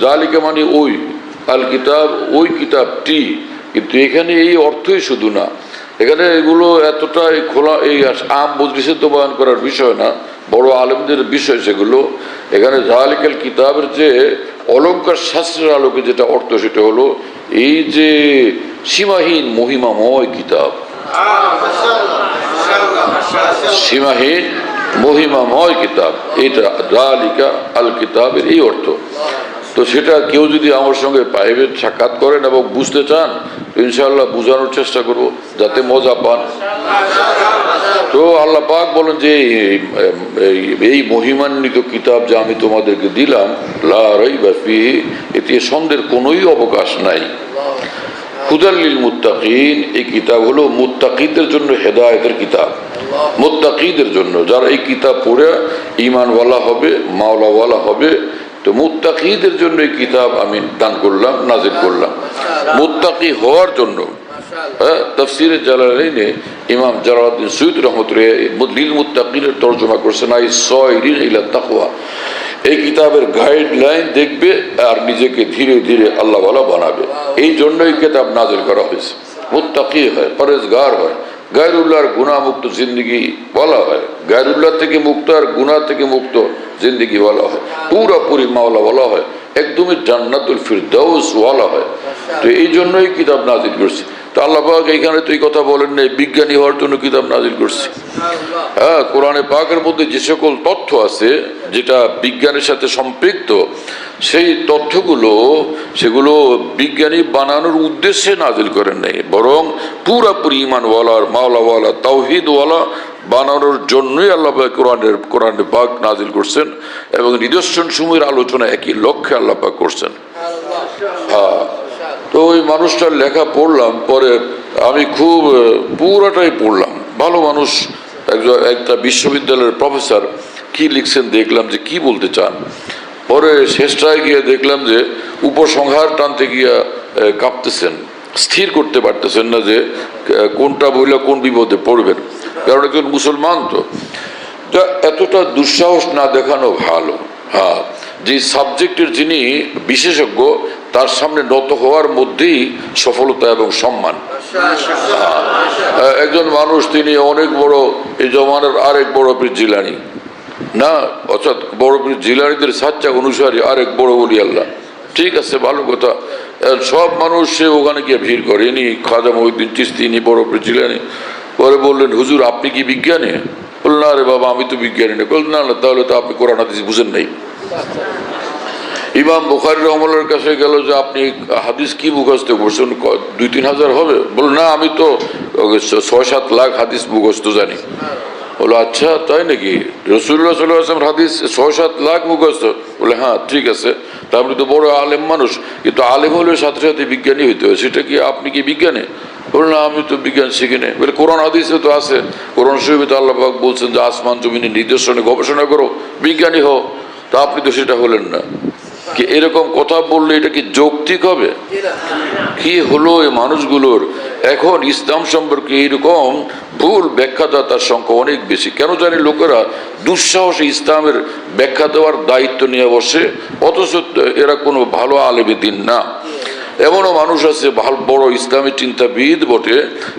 যালিকা মানে ওই, আল কিতাব ওই কিতাবটি। কিন্তু এখানে এই অর্থই শুধু না, এখানে এগুলো এতটাই খোলা, এই আম বজলিসে বয়ান করার বিষয় না, বড় আলেমদের বিষয় সেগুলো। এখানে যালিকাল কিতাবের যে অলঙ্কার শাস্ত্রের আলোকে যেটা অর্থ, সেটা হলো এই যে সীমাহীন মহিমাময় কিতাব, সীমাহীন মহিমাময় কিতাব, এটা যালিকা আল কিতাবের এই অর্থ। তো সেটা কেউ যদি আমার সঙ্গে প্রাইভেট সাক্ষাৎ করেন এবং বুঝতে চান, ইনশাআল্লাহ বোঝানোর চেষ্টা করব যাতে মজা পান। তো আল্লাহ পাক বলেন যে এই মহিমান্বিত কিতাব যে আমি তোমাদেরকে দিলাম, লা রাইবা ফীহি, এতে সন্দেহের কোনোই অবকাশ নাই। হুদাল লিল মুত্তাকিন, এই কিতাব হলো মুত্তাকিদের জন্য হেদায়েতের কিতাব, মুত্তাকিদের জন্য, যারা এই কিতাব পড়ে ঈমানওয়ালা হবে, মাওলাওয়ালা হবে। তো মুত্তাকিদের জন্য এই কিতাব আমি দান করলাম, নাজিল করলাম, মুত্তাকি হওয়ার জন্য। তাফসীরে জালালাইনে ইমাম জালালউদ্দিন সুয়ুতী রাহমাতুল্লাহ লিল মুত্তাকিনের তরজমা করেছেন আই সাইরিন ইলা তাকওয়া। এই কিতাবের গাইডলাইন দেখবে আর নিজেকে ধীরে ধীরে আল্লাহওয়ালা বানাবে, এই জন্য এই কিতাব নাজিল করা হয়েছে। মুত্তাকি হয়, পরেজগার হয়, গায়রুল্লাহর গুনাহ মুক্ত জিন্দগি বলা হয়, গায়রুল্লাহ থেকে মুক্ত আর গুনাহ থেকে মুক্ত জিন্দগি বলা হয়, পুরোপুরি মাওলা বলা হয়, একদমই জান্নাতুল ফিরদাউস বলা হয়। তো এই জন্যই কিতাব নাজিল করছে। তো আল্লাহ পাক এইখানে তো এই কথা বলেন না বিজ্ঞানী হওয়ার জন্য কিতাব নাজিল করছে। হ্যাঁ, কোরআনে পাকের মধ্যে যে সকল তথ্য আছে যেটা বিজ্ঞানের সাথে সম্পৃক্ত, সেই তথ্যগুলো সেগুলো বিজ্ঞানী বানানোর উদ্দেশ্যে নাজিল করেন নাই, বরং পুরাপুরি ঈমানওয়ালা, মাওলাওয়ালা, তাওহীদওয়ালা বানানোর জন্যই আল্লাহ পাক কোরআনে পাক নাজিল করছেন, এবং নিদর্শন সমূহের আলোচনা একই লক্ষ্যে আল্লাহ পাক করছেন। হ্যাঁ, তো ওই মানুষটার লেখা পড়লাম, পরে আমি খুব পুরাটাই পড়লাম। ভালো মানুষ, একটা বিশ্ববিদ্যালয়ের প্রফেসর, কি লিখছেন দেখলাম যে কি বলতে চান। পরে শেষটায় গিয়ে দেখলাম যে উপসংহার টানতে গিয়া কাঁপতেছেন, স্থির করতে পারতেছেন না যে কোনটা বইলে কোন বিপদে পড়বেন, কারণ একজন মুসলমান। তো এতটা দুঃসাহস না দেখানো ভালো। হ্যাঁ, যে সাবজেক্টের যিনি বিশেষজ্ঞ তার সামনে নত হওয়ার মধ্যেই সফলতা এবং সম্মান। একজন মানুষ, তিনি অনেক বড়, এই জমানার আরেক বড় পীর জিলানী না, অর্থাৎ বড় পীর জিলানীদের সাচ্চা অনুসারী আরেক বড় ওলি আল্লাহ। ঠিক আছে, ভালো কথা, সব মানুষ সে ওখানে গিয়ে ভিড় করে। ইনি খাজা মহিউদ্দিন চিশতি, ইনি বড় পীর জিলানী। পরে বললেন, হুজুর আপনি কি বিজ্ঞানী? বললেন, না রে বাবা, আমি তো বিজ্ঞানী না। বললেন, না, তাহলে তো আপনি কোরআন হাদিস বুঝেন নাই। ইমাম বুখারী রাহমাতুল্লাহর কাছে গেল যে আপনি হাদিস কি মুখস্থ করছেন? 2-3 হাজার হবে। বলল, না, আমি তো 6-7 লাখ হাদিস মুখস্থ জানি। বলো আচ্ছা তাই নাকি, রাসূলুল্লাহ সাল্লাল্লাহু আলাইহি ওয়াসাল্লাম হাদিস 6-7 লাখ মুখস্থ? বলে হ্যাঁ ঠিক আছে, তা আপনি তো বড় আলেম মানুষ, কিন্তু আলেম হলে সাথে সাথে বিজ্ঞানী হইতে হয়, সেটা কি আপনি কি বিজ্ঞানী? বলুন না আমি তো বিজ্ঞান শিখি না। বলে কোরআন হাদিসে তো আছে, কোরআন শরীফে তো আল্লাহ পাক বলছেন যে আসমান জমিনের নিদর্শনে গবেষণা করো, বিজ্ঞানী হও, তা আপনি তো সেটা হলেন না। কি এরকম কথা বললে এটা কি যৌক্তিক হবে? কি হলো এই মানুষগুলোর? এখন ইসলাম সম্পর্কে এইরকম ভুল ব্যাখ্যাদাতার সংখ্যা অনেক বেশি। কেন জানি লোকেরা দুঃসাহসে ইসলামের ব্যাখ্যা দেওয়ার দায়িত্ব নিয়ে বসে, অথচ এরা কোনো ভালো আলেমে দিন না। এমনও মানুষ আছে ভালো বড় ইসলামী চিন্তাবিদ বটে,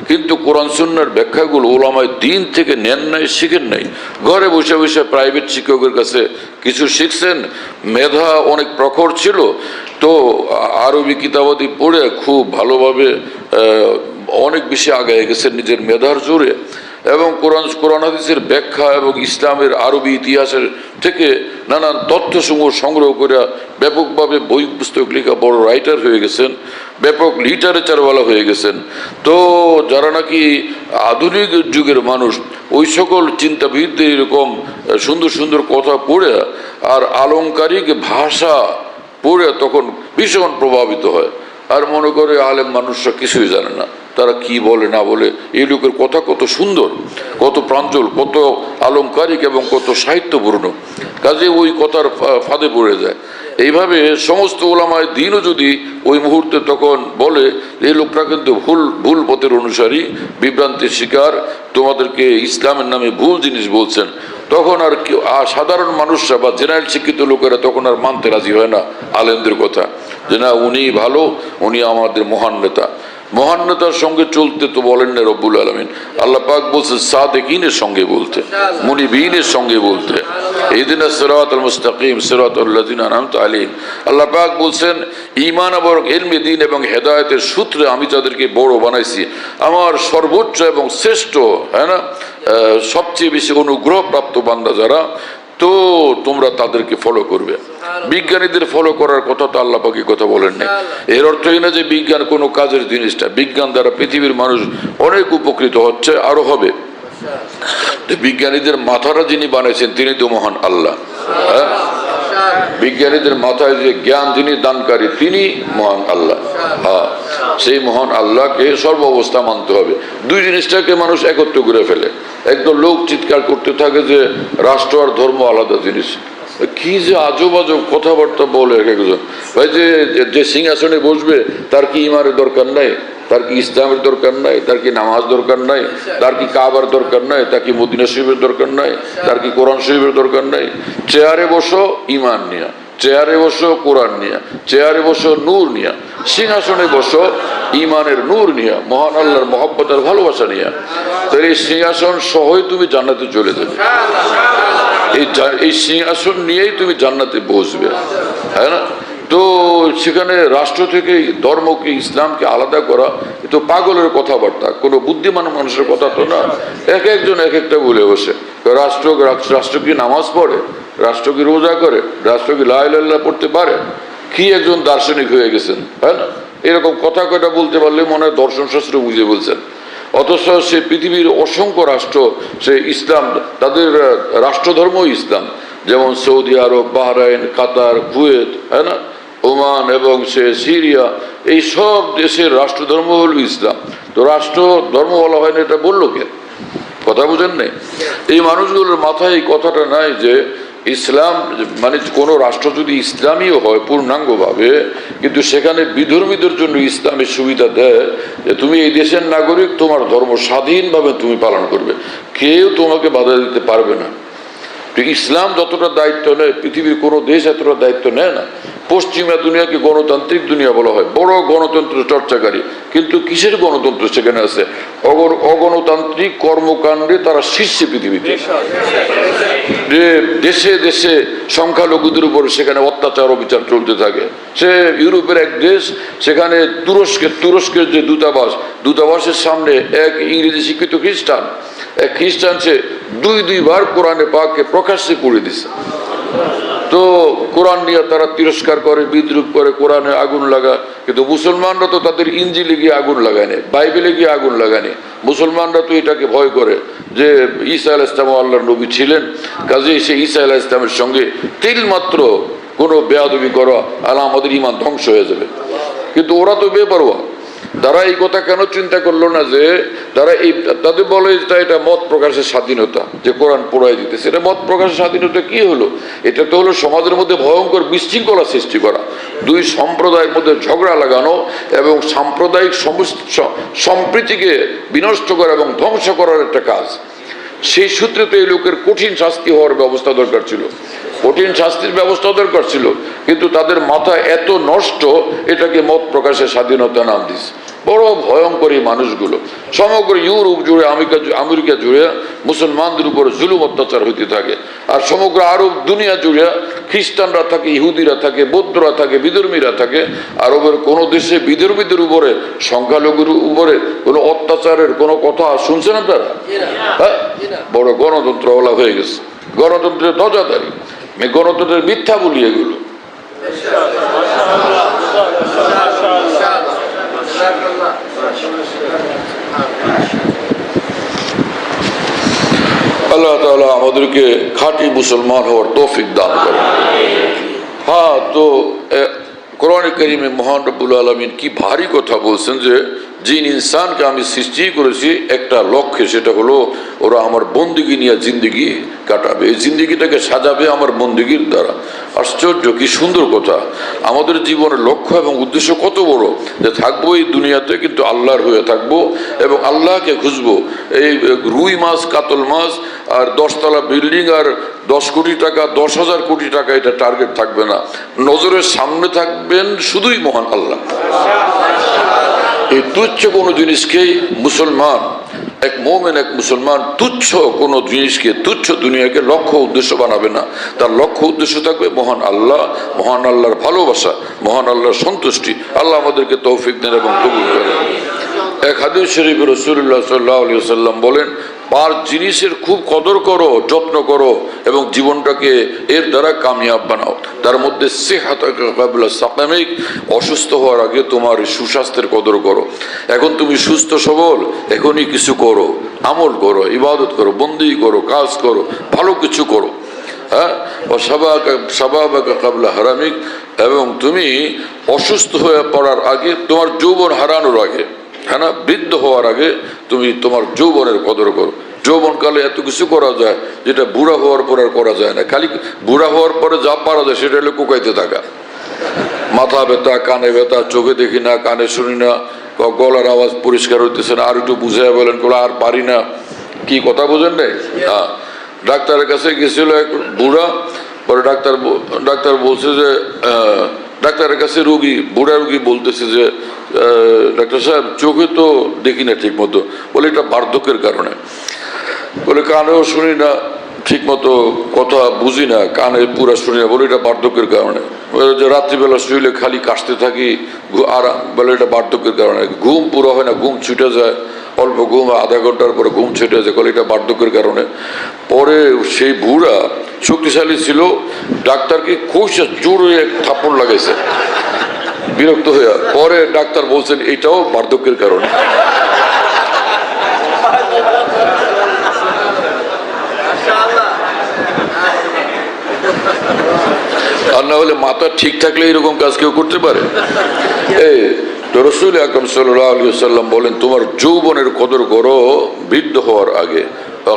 কিন্তু কোরআন সুন্নাহর ব্যাখ্যাগুলো ওলামায়ে দ্বীন থেকে নেন নাই, শিখেন নাই। ঘরে বসে বসে প্রাইভেট শিক্ষকের কাছে কিছু শিখছেন, মেধা অনেক প্রখর ছিল, তো আরবি কিতাবাদি পড়ে খুব ভালোভাবে অনেক বেশি আগায় গেছেন নিজের মেধার জোরে, এবং কোরআন হাদিসের ব্যাখ্যা এবং ইসলামের আরবি ইতিহাসের থেকে নানান তথ্যসমূহ সংগ্রহ করে ব্যাপকভাবে বই পুস্তক লেখা বড় রাইটার হয়ে গেছেন, ব্যাপক লিটারেচারওয়ালা হয়ে গেছেন। তো যারা নাকি আধুনিক যুগের মানুষ, ওই সকল চিন্তাবিদদের এরকম সুন্দর সুন্দর কথা পড়ে আর আলংকারিক ভাষা পড়ে তখন ভীষণ প্রভাবিত হয়, আর মনে করে আলেম মানুষরা কিছুই জানে না, তারা কি বলে না বলে। এই লোকের কথা কত সুন্দর, কত প্রাঞ্জল, কত আলংকারিক এবং কত সাহিত্যপূর্ণ, কাজে ওই কথার ফাঁদে পড়ে যায়। এইভাবে সমস্ত ওলামায়ে দ্বীনও যদি ওই মুহূর্তে তখন বলে এই লোকটা কিন্তু ভুল পথের অনুসারী, বিভ্রান্তির শিকার, তোমাদেরকে ইসলামের নামে ভুল জিনিস বলছেন, তখন আর সাধারণ মানুষরা বা জেনারেল শিক্ষিত লোকেরা তখন আর মানতে রাজি হয় না আলেমদের কথা, যে না উনি ভালো, উনি আমাদের মহান নেতা। মহান নেতার সঙ্গে চলতে তো বলেন না রব্বুল আলামিন, আল্লাহ পাক বলছে সাদিকিনের সঙ্গে বলতে, মুনিবিনের সঙ্গে বলতে, ইহদিনাস সিরাতাল মুস্তাকিম সিরাতাল লাযিনা আনআমতা আলাইহিম। আল্লাহ পাক বলছেন ঈমান এবং ইলমে দ্বীন এবং হেদায়েতের সূত্রে আমি যাদেরকে বড় বানাইছি, আমার সর্বোচ্চ এবং শ্রেষ্ঠ, হ্যাঁ না, সবচেয়ে বেশি অনুগ্রহ প্রাপ্ত বান্দা যারা, তো তোমরা তাদেরকে ফলো করবে। বিজ্ঞানীদের ফলো করার কথা তো আল্লাহ পাক কথা বলেন না। এর অর্থ এই না যে বিজ্ঞান কোনো কাজের জিনিসটা, বিজ্ঞান দ্বারা পৃথিবীর মানুষ অনেক উপকৃত হচ্ছে, আরো হবে। বিজ্ঞানীদের মাথাটা যিনি বানিয়েছেন তিনি তো মহান আল্লাহ। হ্যাঁ, বিজ্ঞানীদের মাথায় যে জ্ঞান যিনি দানকারী তিনি মহান আল্লাহ। হ্যাঁ, সেই মহান আল্লাহকে সর্ব অবস্থা মানতে হবে। দুই জিনিসটাকে মানুষ একত্র করে ফেলে। একদম লোক চিৎকার করতে থাকে যে রাষ্ট্র আর ধর্ম আলাদা জিনিস। কি যে আজব আজব কথাবার্তা বলে এক একজন। ভাই যে সিংহাসনে বসবে তার কি ইমানের দরকার নাই, তার কি ইসলামের দরকার নাই, তার কি নামাজ দরকার নাই, তার কি কাবার দরকার নাই, তার কি মদিনা শরীফের দরকার নাই, তার কি কোরআন শরীফের দরকার নাই। চেয়ারে বসো ইমান নিয়া, চেয়ারে বসো কোরআন নিয়া, চেয়ারে বসো নূর নিয়া, সিংহাসনে বসো ইমানের নূর নিয়া, মহান আল্লাহর মহব্বতের ভালোবাসা নিয়া। তো এই সিংহাসন সহই তুমি জান্নাতে চলে যাবে, এই সিংহাসন নিয়েই তুমি জান্নাতে বসবে, হ্যাঁ না। তো সেখানে রাষ্ট্র থেকে ধর্মকে ইসলামকে আলাদা করা এ তো পাগলের কথাবার্তা, কোনো বুদ্ধিমান মানুষের কথা তো না। এক একজন এক একটা বলে বসে, রাষ্ট্র কি নামাজ পড়ে, রাষ্ট্র কি রোজা করে, রাষ্ট্র কি লা ইলাহা ইল্লাল্লাহ পড়তে পারে, কি একজন দার্শনিক হয়ে গেছেন, হ্যাঁ না। এরকম কথা কয়টা বলতে পারলে মনে হয় দর্শন শাস্ত্র বুঝে বলছেন। অথচ সে পৃথিবীর অসংখ্য রাষ্ট্র, সে ইসলাম, তাদের রাষ্ট্রধর্ম ইসলাম, যেমন সৌদি আরব, বাহরাইন, কাতার, কুয়েত, হ্যাঁ না, ওমান এবং সে সিরিয়া, এই সব দেশের রাষ্ট্রধর্ম হল ইসলাম। তো রাষ্ট্র ধর্ম বলা হয় না, এটা বললো কে? কথা বুঝেন নাই? এই মানুষগুলোর মাথায় এই কথাটা নাই যে ইসলাম মানে কোনো রাষ্ট্র যদি ইসলামীও হয় পূর্ণাঙ্গভাবে, কিন্তু সেখানে বিধর্মীদের জন্য ইসলামের সুবিধা দেয় যে তুমি এই দেশের নাগরিক, তোমার ধর্ম স্বাধীনভাবে তুমি পালন করবে, কেউ তোমাকে বাধা দিতে পারবে না। ইসলাম যতটা দায়িত্ব নেয় পৃথিবীর কোনো দেশ এতটা দায়িত্ব নেয় না। পশ্চিমা দুনিয়াকে গণতান্ত্রিক দুনিয়া বলা হয়, বড় গণতন্ত্র চর্চাকারী, কিন্তু কিসের গণতন্ত্র সেখানে আছে? অগণতান্ত্রিক কর্মকাণ্ডে তারা শীর্ষে পৃথিবীতে। যে দেশে দেশে সংখ্যালঘুদের উপর সেখানে অত্যাচার অবিচার চলতে থাকে। সে ইউরোপের এক দেশ, সেখানে তুরস্কের যে দূতাবাসের সামনে এক ইংরেজি শিক্ষিত খ্রিস্টান সে দুইবার কোরআনে পাককে প্রকাশ্যে পড়ে দিছে। তো কোরআন নিয়ে তারা তিরস্কার করে, বিদ্রুপ করে, কোরআনে আগুন লাগা। কিন্তু মুসলমানরা তো তাদের ইঞ্জিলে গিয়ে আগুন লাগায়নি, বাইবেলে গিয়ে আগুন লাগায়নি। মুসলমানরা তো এটাকে ভয় করে যে ঈসা আলাইহিস সালাম আল্লাহর নবী ছিলেন, কাজেই সে ঈসা আলাইহিস সালামের সঙ্গে তিলমাত্র কোনো বেয়াদবি করা আলা আমাদের ঈমান ধ্বংস হয়ে যাবে। কিন্তু ওরা তো বেপরোয়া। তারা এই কথা কেন চিন্তা করলো না যে তারা এই তাদের বলে এটা মত প্রকাশের স্বাধীনতা, যে কোরআন পড়াই দিতেছে, এটা মত প্রকাশের স্বাধীনতা কি হলো? এটা তো হলো সমাজের মধ্যে ভয়ঙ্কর বিশৃঙ্খলা সৃষ্টি করা, দুই সম্প্রদায়ের মধ্যে ঝগড়া লাগানো এবং সাম্প্রদায়িক সম্প্রীতিকে বিনষ্ট করা এবং ধ্বংস করার একটা কাজ। সেই সূত্রে তো এই লোকের কঠিন শাস্তি হওয়ার ব্যবস্থা দরকার ছিল, কঠিন শাস্তির ব্যবস্থা দরকার ছিল। কিন্তু তাদের মাথা এত নষ্ট, এটাকে মত প্রকাশের স্বাধীনতা নাম দিস। বড় ভয়ঙ্কর এই মানুষগুলো। সমগ্র ইউরোপ জুড়ে, আমেরিকা জুড়ে মুসলমানদের উপর জুলুম অত্যাচার হইতে থাকে। আর সমগ্র আরব দুনিয়া জুড়ে খ্রিস্টানরা থাকে, ইহুদিরা থাকে, বৌদ্ধরা থাকে, বিধর্মীরা থাকে। আরবের কোনো দেশে বিধর্মীদের উপরে, সংখ্যালঘুর উপরে কোনো অত্যাচারের কোনো কথা শুনছেন আপনারা? হ্যাঁ, বড় গণতন্ত্রওয়ালা হয়ে গেছে, গণতন্ত্রের ধ্বজাধারী, গণতন্ত্রের মিথ্যা বলি এগুলো। আল্লাহ তাআলা আমাদেরকে খাঁটি মুসলমান হওয়ার তৌফিক দান করেন। হ্যাঁ, তো কোরআনে কারিমে মহান রব্বুল আলামিন কি ভারী কথা বলছেন যে জিন ইনসানকে আমি সৃষ্টি করেছি একটা লক্ষ্যে, সেটা হলো ওরা আমার বন্দিগি নিয়ে জিন্দিগি কাটাবে, এই জিন্দিগিটাকে সাজাবে আমার বন্দিগির দ্বারা। আশ্চর্য, কি সুন্দর কথা! আমাদের জীবনের লক্ষ্য এবং উদ্দেশ্য কত বড়, যে থাকবো এই দুনিয়াতে কিন্তু আল্লাহর হয়ে থাকবো এবং আল্লাহকে খুঁজবো। এই রুই মাছ, কাতল মাছ আর 10 তলা বিল্ডিং আর 10 কোটি টাকা, 10,000 কোটি টাকা, এটা টার্গেট থাকবে না। নজরের সামনে থাকবেন শুধুই মহান আল্লাহ। এই তুচ্ছ কোনো জিনিসকেই মুসলমান, এক মুমিন, এক মুসলমান তুচ্ছ কোনো জিনিসকে, তুচ্ছ দুনিয়াকে লক্ষ্য উদ্দেশ্য বানাবে না। তার লক্ষ্য উদ্দেশ্য থাকবে মহান আল্লাহ, মহান আল্লাহর ভালোবাসা, মহান আল্লাহর সন্তুষ্টি। আল্লাহ আমাদেরকে তৌফিক দেন এবং কবুল করেন। এক হাদিস শরীফে রাসূলুল্লাহ সাল্লাল্লাহু আলাইহি ওয়াসাল্লাম বলেন, 5 জিনিসের খুব কদর করো, যত্ন করো এবং জীবনটাকে এর দ্বারা কামিয়াব বানাও। তার মধ্যে সিহাতাকা ক্বাবলা সাকামিক, অসুস্থ হওয়ার আগে তোমার সুস্বাস্থ্যের কদর করো। এখন তুমি সুস্থ সবল, এখনই কিছু করো, আমল করো, ইবাদত করো, বন্দেগী করো, কাজ করো, ভালো কিছু করো। হ্যাঁ, শাবাবাকা ক্বাবলা হারামিক, এবং তুমি অসুস্থ হয়ে পড়ার আগে, তোমার যৌবন হারানোর আগে, হ্যাঁ না, বৃদ্ধ হওয়ার আগে তুমি তোমার যৌবনের কদর করো। যৌবনকালে এত কিছু করা যায় যেটা বুড়া হওয়ার পর আর করা যায় না। খালি বুড়া হওয়ার পরে যা পারা যায় সেটা হলো কুকাইতে থাকা, মাথা ব্যথা, কানে ব্যথা, চোখে দেখি না, কানে শুনি না, গলার আওয়াজ পরিষ্কার হইতেছে না, আর একটু বুঝাইয়া বলেন, আর পারি না। কি কথা বুঝেন নাই? হ্যাঁ, ডাক্তারের কাছে গেছিল এক বুড়া, পরে ডাক্তার বলছে যে, ডাক্তারের কাছে বুড়া রুগী বলতেছে যে, ডাক্তার সাহেব, চোখে তো দেখি না ঠিক মতো। বলে এটা বার্ধক্যের কারণে। বলে কানেও শুনি না ঠিক মতো, কথা বুঝি না, কানে পুরা শুনি না। বলে এটা বার্ধক্যের কারণে। যে রাত্রিবেলা শুইলে খালি কাশতে থাকি, আর বলে এটা বার্ধক্যের কারণে। ঘুম পুরো হয় না, ঘুম ছুটে যায়, অল্প ঘুম, আধা ঘন্টার পরে ঘুম ছুটে যায়, বলে এটা বার্ধক্যের কারণে। পরে সেই বুড়া শক্তিশালী ছিল, ডাক্তারকে কইসা জোরে এক থাপ্পড় লাগাইছে, বিরক্ত হয়ে। পরে ডাক্তার বলছেন এটাও বার্ধক্যের কারণে। আর না হলে মাথা ঠিক থাকলে এরকম কাজ কেউ করতে পারে? তো রাসূল আকরাম সাল্লাল্লাহু আলাইহি ওয়াসাল্লাম বলেন, তোমার যৌবনের কদর করো বৃদ্ধ হওয়ার আগে।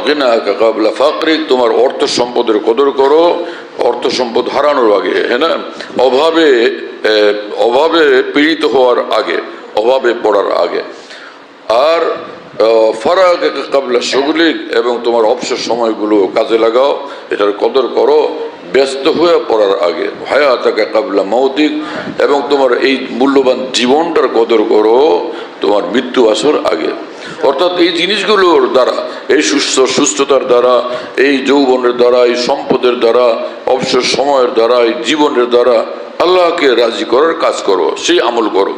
গিনাকা ক্বাবলা ফাকরিক, তোমার অর্থ সম্পদের কদর করো অর্থ সম্পদ হারানোর আগে। হ্যাঁ না, অভাবে পীড়িত হওয়ার আগে, অভাবে পড়ার আগে। আর ফারাগাকা ক্বাবলা শুগলিক, এবং তোমার অবসর সময়গুলো কাজে লাগাও, এটার কদর করো ব্যস্ত হয়ে পড়ার আগে। হায়াতাকা ক্বাবলা মাউতিক, এবং তোমার এই মূল্যবান জীবনটার কদর করো তোমার মৃত্যু আসার আগে। অর্থাৎ এই জিনিসগুলোর দ্বারা, এই সুস্থতার দ্বারা, এই যৌবনের দ্বারা, এই সম্পদের দ্বারা, অবসর সময়ের দ্বারা, এই জীবনের দ্বারা আল্লাহকে রাজি করার কাজ করো, সেই আমল করো।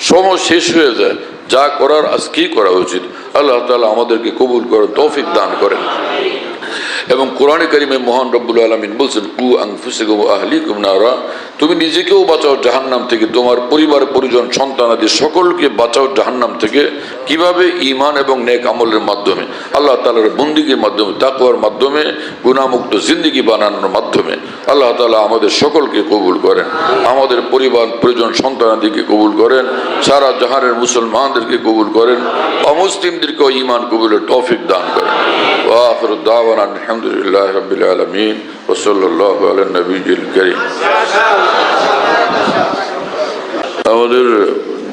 সময় শেষ হয়ে যায়, যা করার আজকেই করা উচিত। আল্লাহ তাআলা আমাদেরকে কবুল করেন, তৌফিক দান করেন। এবং কোরআনে কারিমে মহান রব্বুল আলামিন বলছেন কু আনফুসাকুম ওয়া আহলিকুম নারা, তুমি নিজেকেও বাঁচাও জাহান্নাম থেকে, তোমার পরিবার পরিজন সন্তানাদি সকলকে বাঁচাও জাহান্নাম থেকে। কিভাবে? ঈমান এবং নেক আমলের মাধ্যমে, আল্লাহ তাআলার বন্দেগীর মাধ্যমে, তাকওয়ার মাধ্যমে, গুনাহমুক্ত জিন্দেগি বানানোর মাধ্যমে। আল্লাহ তাআলা আমাদের সকলকে কবুল করেন, আমাদের পরিবার পরিজন সন্তানাদিকে কবুল করেন, সারা জাহানের মুসলমানদেরকে কবুল করেন, অমুসলিমদেরকেও ঈমান কবুলের তৌফিক দান করেন। ওয়া আখিরু দাওয়ানা আলহামদুলিল্লাহি রাব্বিল আলামিন ওয়া সাল্লাল্লাহু আলা নবিয়্যিল কারীম। আমাদের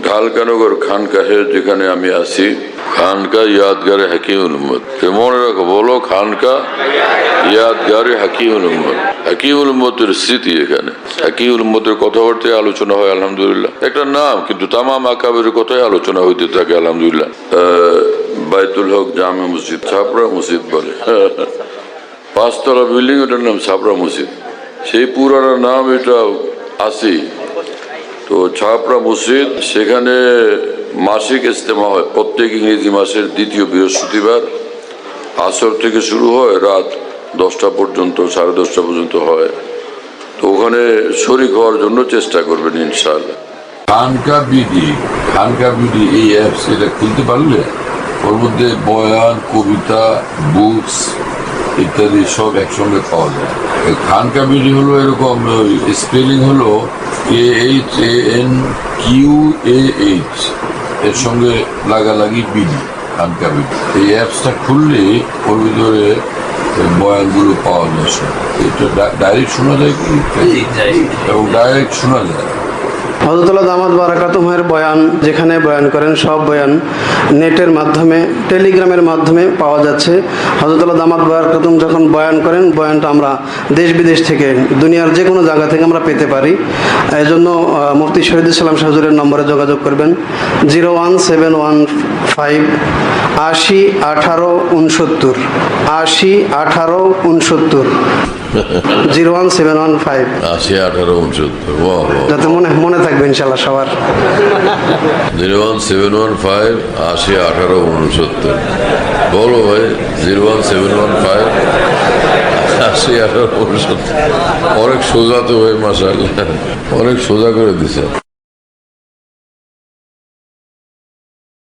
ঢালকানগর খানকাহে যেখানে আমি আছি, খানকা ইয়াদগারে হাকিমুল উম্মত, মনে রাখো, বলো খানকা ইয়াদগারে হাকিমুল উম্মত। হাকিমুল উম্মতের স্মৃতি এখানে, হাকিমুল উম্মতের কথাবার্তায় আলোচনা হয় আলহামদুলিল্লাহ, একটা নাম, কিন্তু তামাম আকাবের কথাই আলোচনা হইতে থাকে আলহামদুলিল্লাহ। বাইতুল হক জামে মসজিদ, ছাপড়া মসজিদ বলে, 5 তলা বিল্ডিং, ওটার নাম ছাপড়া মসজিদ। সেই পুরানো নাম এটা আছে। তো ছাপড়া মসজিদ, সেখানে মাসিক ইজতেমা হয় প্রত্যেক ইংরেজি মাসের 2য় বৃহস্পতিবার। আসর থেকে শুরু হয়, রাত 10টা পর্যন্ত, 10:30 পর্যন্ত হয়। তো ওখানে শরীক হওয়ার জন্য চেষ্টা করবেন ইনশাআল্লাহ। খানকা বিডি এই অ্যাপস, এটা খুলতে পারলে ওর মধ্যে বয়ান, কবিতা, বুকস ইত্যাদি সব একসঙ্গে পাওয়া যায়। খানকা বিডি হলো এরকম, স্পেলিং হলো KHANQAH, এর সঙ্গে লাগালাগি বিডি, খানকা বিডি। এই অ্যাপসটা খুললে ওর ভিতরে বয়ানগুলো পাওয়া যায়, এটা ডাইরেক্ট শোনা যায় কি, এবং ডাইরেক্ট শোনা যায়। হযরতুল্লাহ দামাত বারাকাতুহুর বয়ান, যেখানে বয়ান করেন, সব বয়ান নেটের মাধ্যমে, টেলিগ্রামের মাধ্যমে পাওয়া যাচ্ছে। হযরতুল্লাহ দামাত বারাকাতুহু যখন বয়ান করেন, বয়ানটা আমরা দেশ বিদেশ থেকে, দুনিয়ার যে কোনো জায়গা থেকে আমরা পেতে পারি। এই জন্য মুফতি শহীদুল ইসলাম হুজুরের নম্বরে যোগাযোগ করবেন, 01715 80 18 69, 80 18 69, 01715 80 18 69, যাতে মনে থাকবে ইনশাআল্লাহ সবার। 01715 80 18 69। বলো ভাই, 01715 80 18 69। অনেক সোজা তো ভাই, মাশাআল্লাহ, অনেক সোজা করে দিছে।